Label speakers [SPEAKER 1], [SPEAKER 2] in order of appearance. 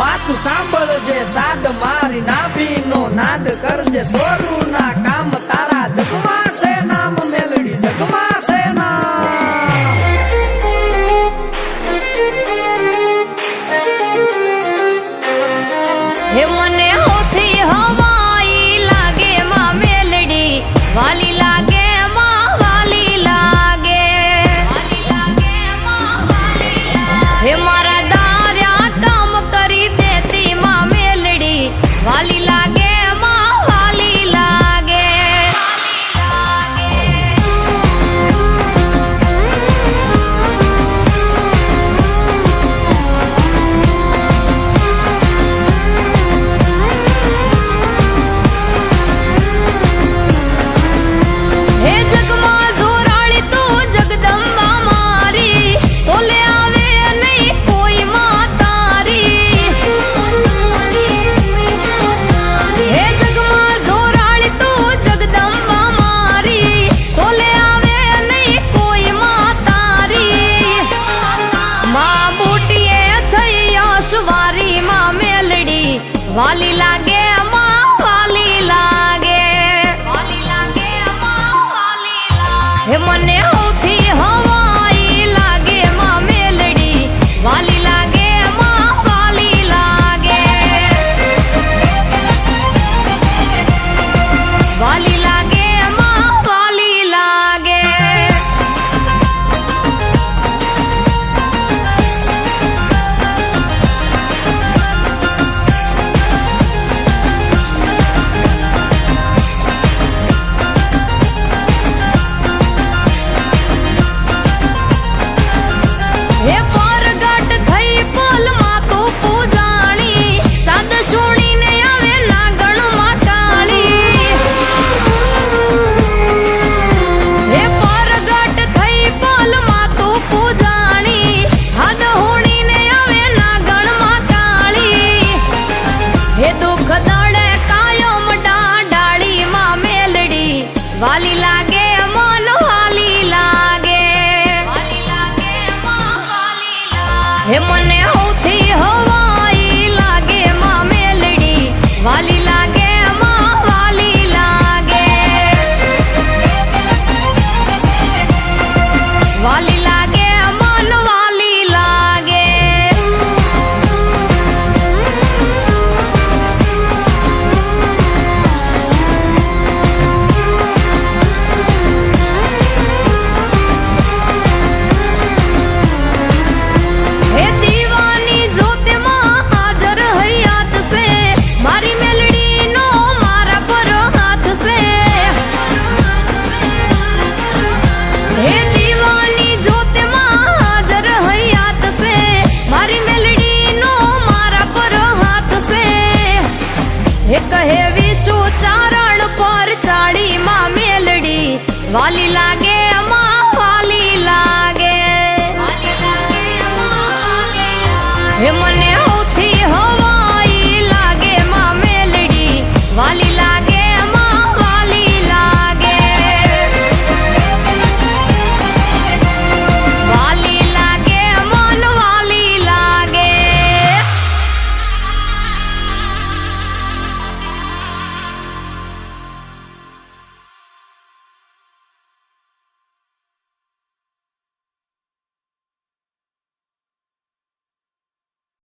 [SPEAKER 1] માતું સાંભળજે સાદ મારી નાભીનો નાદ કરજે સોરુના કામ તારા જગમાં છે નામ મેલડી જગમાં છે નામ
[SPEAKER 2] હે મને હોથી હવાઈ લાગે માં મેલડી વાલી લાગે માં વાલી લાગે હે મારા દાર્યા કામ કરી દેતી માં મેલડી વાલી લાગે માં વાલી લાગે હે જગમાં જોરાળી તું જગદંબા મારી તોલે આવે નહીં કોઈ માં તારી હે જગમાં જોરાળી તું જગદંબા મારી તોલે આવે નહીં કોઈ માં તારી માં બુટીએ થઈ આશવારી માં મેલડી વાલી લાગે માં વાલી લાગે હે મને હોથી હવાઈ લાગે માં મેલડી વાલી લાગે માં વાલી લાગે વાલી લાગે માં વાલી લાગે હે પરગટ થઈ પોલમાં તું પૂજાણી સાદ સુણીને આવે નાગણમાં કાળી હે પરગટ થઈ પોલમાં તું પૂજાણી હાદ હોણીને આવે નાગણમાં કાળી હે દુઃખ દળે કાયમ ડાળી માં મેલડી વાલી લાગે મન વાલી લાગે હે મને હોથી હવાઈ લાગે માં મેલડી વાલી લાગે માં વાલી લાગે વાલી લાગે મન વાલી લાગે હે દીવાની જ્યોતિમાં હાજર હૈયાત છે મારી મેલડીનો મારા પર હાથ છે હે દીવાની જ્યોતિમાં હાજર હૈયાત છે મારી મેલડીનો મારા પર હાથ છે હે કહે વિશુ ચારણ પર ચાડી માં મેલડી વાલી લાગે